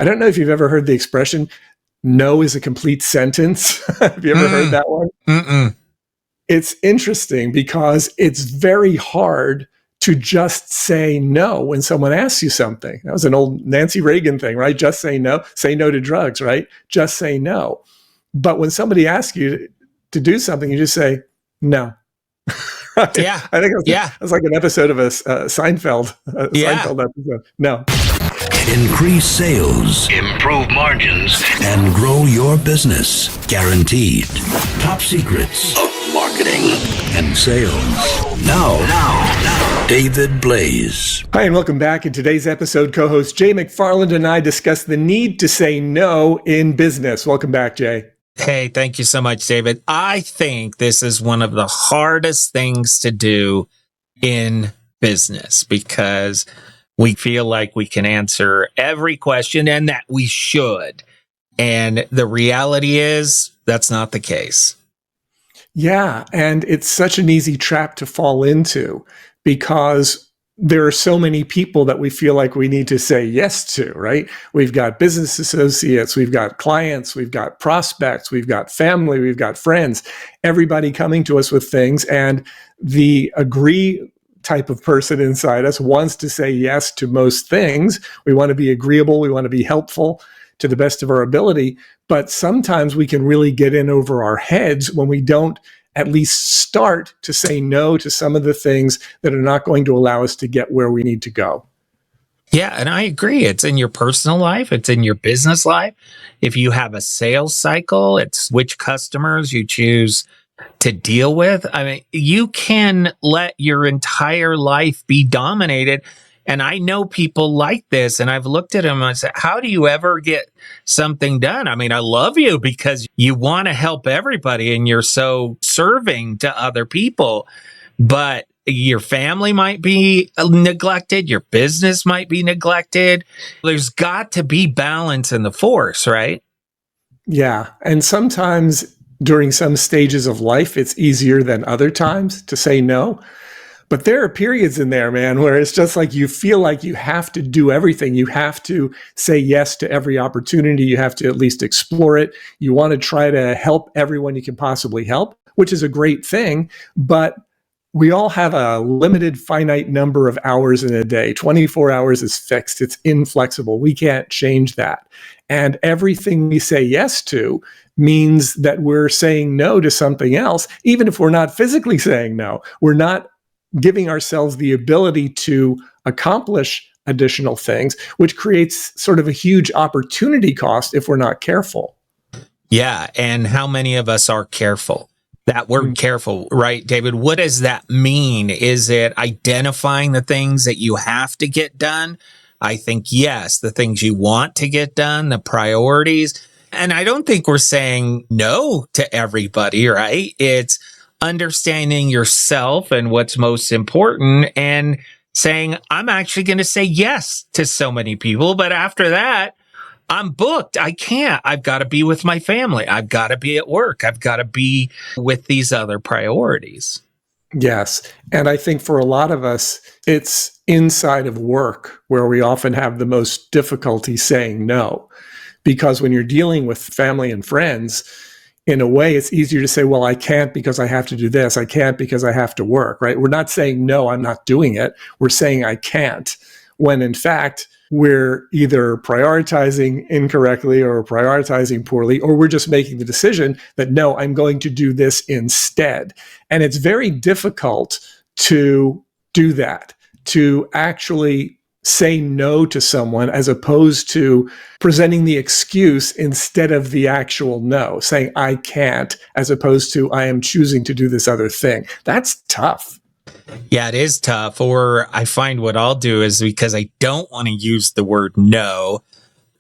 I don't know if you've ever heard the expression, no is a complete sentence. Have you ever heard that one? Mm-mm. It's interesting because it's very hard to just say no when someone asks you something. That was an old Nancy Reagan thing, right? Just say no to drugs, right? Just say no. But when somebody asks you to do something, you just say no. Right? Yeah. I think it was like an episode of a Seinfeld episode. No. Increase sales, improve margins, and grow your business. Guaranteed. Top secrets of marketing and sales. Now, David Blaze. Hi, and welcome back. In today's episode, co-host Jay McFarland and I discuss the need to say no in business. Welcome back, Jay. Hey, thank you so much, David. I think this is one of the hardest things to do in business because we feel like we can answer every question and that we should. And the reality is that's not the case. Yeah, and it's such an easy trap to fall into because there are so many people that we feel like we need to say yes to, right? We've got business associates, we've got clients, we've got prospects, we've got family, we've got friends, everybody coming to us with things. And the agree type of person inside us wants to say yes to most things. We want to be agreeable. We want to be helpful to the best of our ability. But sometimes we can really get in over our heads when we don't at least start to say no to some of the things that are not going to allow us to get where we need to go. Yeah, and I agree. It's in your personal life. It's in your business life. If you have a sales cycle, it's which customers you choose to deal with. I mean, you can let your entire life be dominated. And I know people like this, and I've looked at them and I said, how do you ever get something done? I mean, I love you because you want to help everybody and you're so serving to other people, but your family might be neglected. Your business might be neglected. There's got to be balance in the force, right? Yeah. And sometimes during some stages of life, it's easier than other times to say no. But there are periods in there, man, where it's just like you feel like you have to do everything. You have to say yes to every opportunity. You have to at least explore it. You want to try to help everyone you can possibly help, which is a great thing. But we all have a limited, finite number of hours in a day. 24 hours is fixed. It's inflexible. We can't change that. And everything we say yes to means that we're saying no to something else, even if we're not physically saying no. We're not giving ourselves the ability to accomplish additional things, which creates sort of a huge opportunity cost if we're not careful. Yeah. And how many of us are careful? That word careful, right, David? What does that mean? Is it identifying the things that you have to get done? I think, yes, the things you want to get done, the priorities. And I don't think we're saying no to everybody, right? It's understanding yourself and what's most important and saying, I'm actually going to say yes to so many people. But after that, I'm booked. I can't. I've got to be with my family. I've got to be at work. I've got to be with these other priorities. Yes. And I think for a lot of us, it's inside of work where we often have the most difficulty saying no. Because when you're dealing with family and friends, in a way, it's easier to say, well, I can't because I have to do this. I can't because I have to work, right? We're not saying, no, I'm not doing it. We're saying I can't, when in fact, we're either prioritizing incorrectly or prioritizing poorly, or we're just making the decision that, no, I'm going to do this instead. And it's very difficult to do that, to actually say no to someone as opposed to presenting the excuse instead of the actual no, saying I can't as opposed to I am choosing to do this other thing. That's tough. Yeah, it is tough. Or I find what I'll do is because I don't want to use the word no,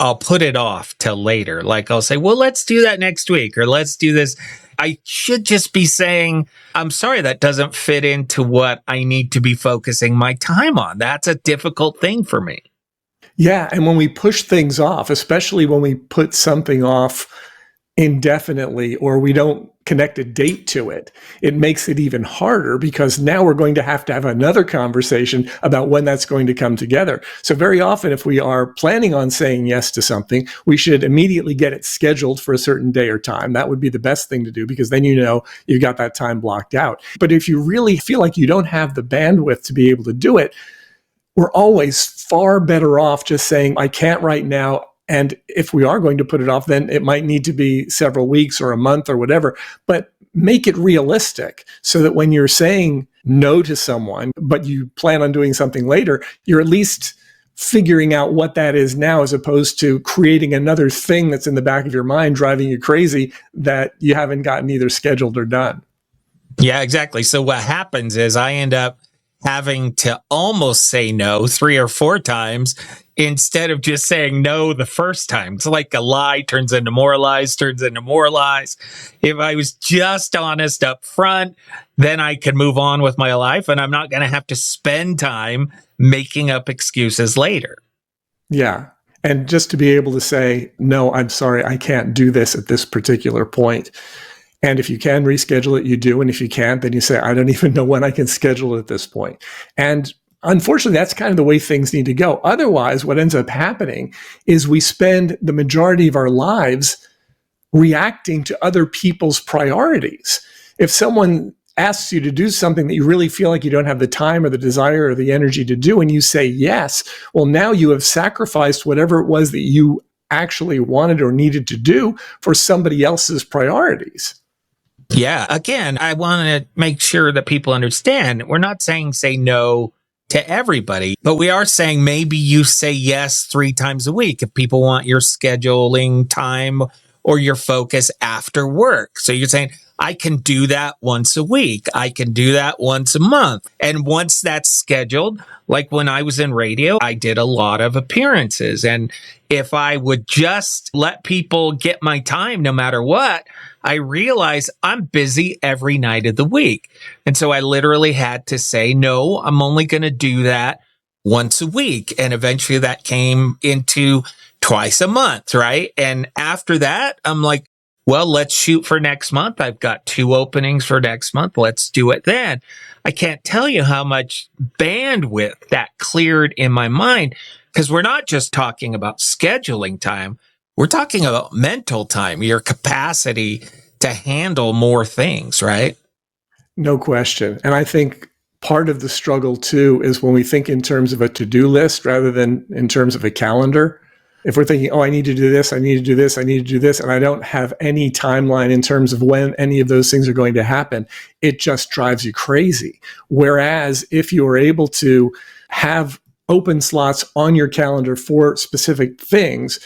I'll put it off till later. Like I'll say, well, let's do that next week or let's do this. I should just be saying, I'm sorry, that doesn't fit into what I need to be focusing my time on. That's a difficult thing for me. Yeah. And when we push things off, especially when we put something off indefinitely, or we don't connect a date to it, it makes it even harder because now we're going to have another conversation about when that's going to come together. So very often, if we are planning on saying yes to something, we should immediately get it scheduled for a certain day or time. That would be the best thing to do because then you know you've got that time blocked out. But if you really feel like you don't have the bandwidth to be able to do it, we're always far better off just saying, I can't right now. And if we are going to put it off, then it might need to be several weeks or a month or whatever, but make it realistic so that when you're saying no to someone, but you plan on doing something later, you're at least figuring out what that is now, as opposed to creating another thing that's in the back of your mind driving you crazy that you haven't gotten either scheduled or done. Yeah, exactly. So what happens is I end up having to almost say no 3 or 4 times instead of just saying no the first time. It's like a lie turns into more lies, turns into more lies. If I was just honest up front, then I can move on with my life and I'm not going to have to spend time making up excuses later. Yeah. And just to be able to say, no, I'm sorry, I can't do this at this particular point. And if you can reschedule it, you do. And if you can't, then you say, I don't even know when I can schedule it at this point. And unfortunately, that's kind of the way things need to go. Otherwise, what ends up happening is we spend the majority of our lives reacting to other people's priorities. If someone asks you to do something that you really feel like you don't have the time or the desire or the energy to do, and you say yes, well, now you have sacrificed whatever it was that you actually wanted or needed to do for somebody else's priorities. Yeah. Again, I want to make sure that people understand we're not saying say no to everybody, but we are saying maybe you say yes 3 times a week if people want your scheduling time or your focus after work. So you're saying, I can do that once a week. I can do that once a month. And once that's scheduled, like when I was in radio, I did a lot of appearances. And if I would just let people get my time no matter what, I realized I'm busy every night of the week. And so I literally had to say, no, I'm only going to do that once a week. And eventually that came into twice a month, right? And after that, I'm like, well, let's shoot for next month. I've got 2 openings for next month. Let's do it then. I can't tell you how much bandwidth that cleared in my mind, because we're not just talking about scheduling time. We're talking about mental time, your capacity to handle more things, right? No question. And I think part of the struggle too is when we think in terms of a to-do list rather than in terms of a calendar. If we're thinking, oh, I need to do this, I need to do this, I need to do this, and I don't have any timeline in terms of when any of those things are going to happen, it just drives you crazy. Whereas if you are able to have open slots on your calendar for specific things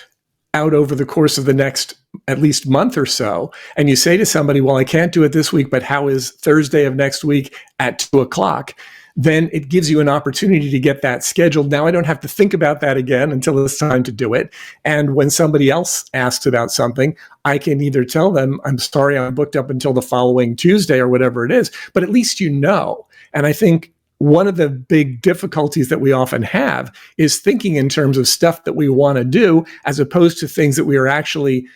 out over the course of the next at least month or so, and you say to somebody, well, I can't do it this week, but how is Thursday of next week at 2:00? Then it gives you an opportunity to get that scheduled. Now I don't have to think about that again until it's time to do it. And when somebody else asks about something, I can either tell them, I'm sorry, I'm booked up until the following Tuesday or whatever it is, but at least you know. And I think one of the big difficulties that we often have is thinking in terms of stuff that we want to do as opposed to things that we are actually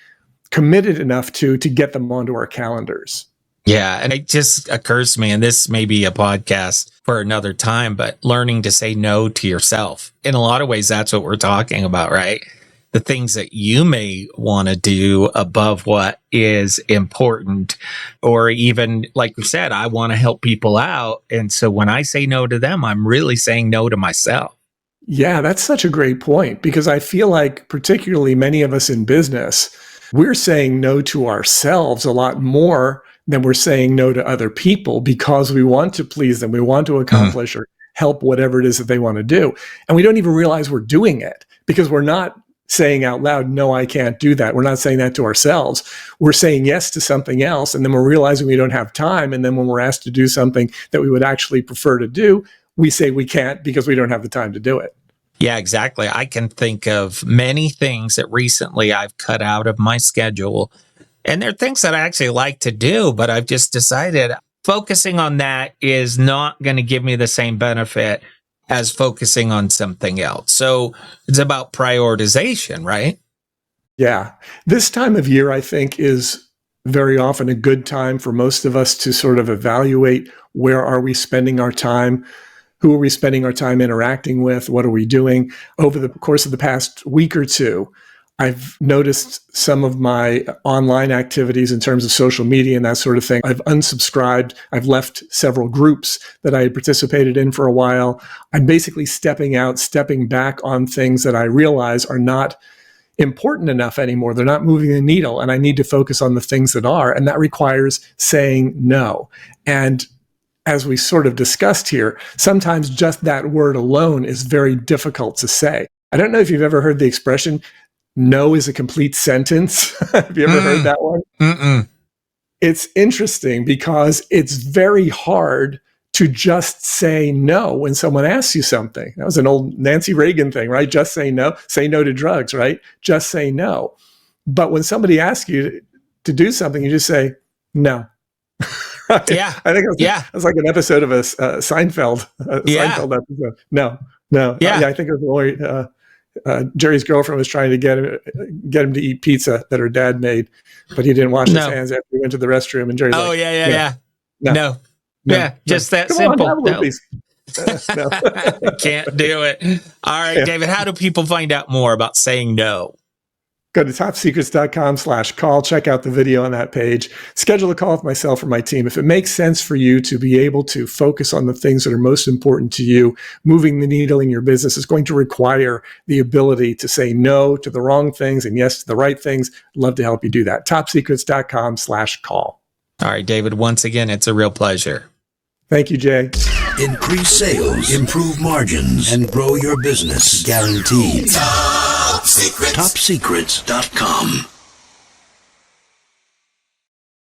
committed enough to get them onto our calendars. Yeah. And it just occurs to me, and this may be a podcast for another time, but learning to say no to yourself. In a lot of ways, that's what we're talking about, right? The things that you may want to do above what is important, or even, like we said, I want to help people out. And so when I say no to them, I'm really saying no to myself. Yeah, that's such a great point, because I feel like particularly many of us in business, we're saying no to ourselves a lot more than we're saying no to other people because we want to please them. We want to accomplish or help whatever it is that they want to do. And we don't even realize we're doing it because we're not saying out loud, no, I can't do that. We're not saying that to ourselves. We're saying yes to something else. And then we're realizing we don't have time. And then when we're asked to do something that we would actually prefer to do, we say we can't because we don't have the time to do it. Yeah, exactly. I can think of many things that recently I've cut out of my schedule. And they're things that I actually like to do, but I've just decided focusing on that is not going to give me the same benefit as focusing on something else. So it's about prioritization, right? Yeah. This time of year, I think, is very often a good time for most of us to sort of evaluate where are we spending our time, who are we spending our time interacting with, what are we doing. Over the course of the past week or two, I've noticed some of my online activities in terms of social media and that sort of thing. I've unsubscribed. I've left several groups that I had participated in for a while. I'm basically stepping back on things that I realize are not important enough anymore. They're not moving the needle, and I need to focus on the things that are. And that requires saying no. And as we sort of discussed here, sometimes just that word alone is very difficult to say. I don't know if you've ever heard the expression, no is a complete sentence. Have you ever heard that one? Mm-mm. It's interesting because it's very hard to just say no when someone asks you something. That was an old Nancy Reagan thing, right? Just say no to drugs, right? Just say no. But when somebody asks you to do something, you just say no. Right? Yeah. I think it was like an episode of a Seinfeld episode. No. I think it was Jerry's girlfriend was trying to get him to eat pizza that her dad made, but he didn't wash his hands after he went to the restroom. And Jerry's No. Yeah, just that simple. No. Can't do it. All right, David, how do people find out more about saying no? Go to topsecrets.com/call. Check out the video on that page. Schedule a call with myself or my team. If it makes sense for you to be able to focus on the things that are most important to you, moving the needle in your business is going to require the ability to say no to the wrong things and yes to the right things. I'd love to help you do that. topsecrets.com/call. All right, David, once again, it's a real pleasure. Thank you, Jay. Increase sales, improve margins, and grow your business. Guaranteed. Top Secrets. TopSecrets.com.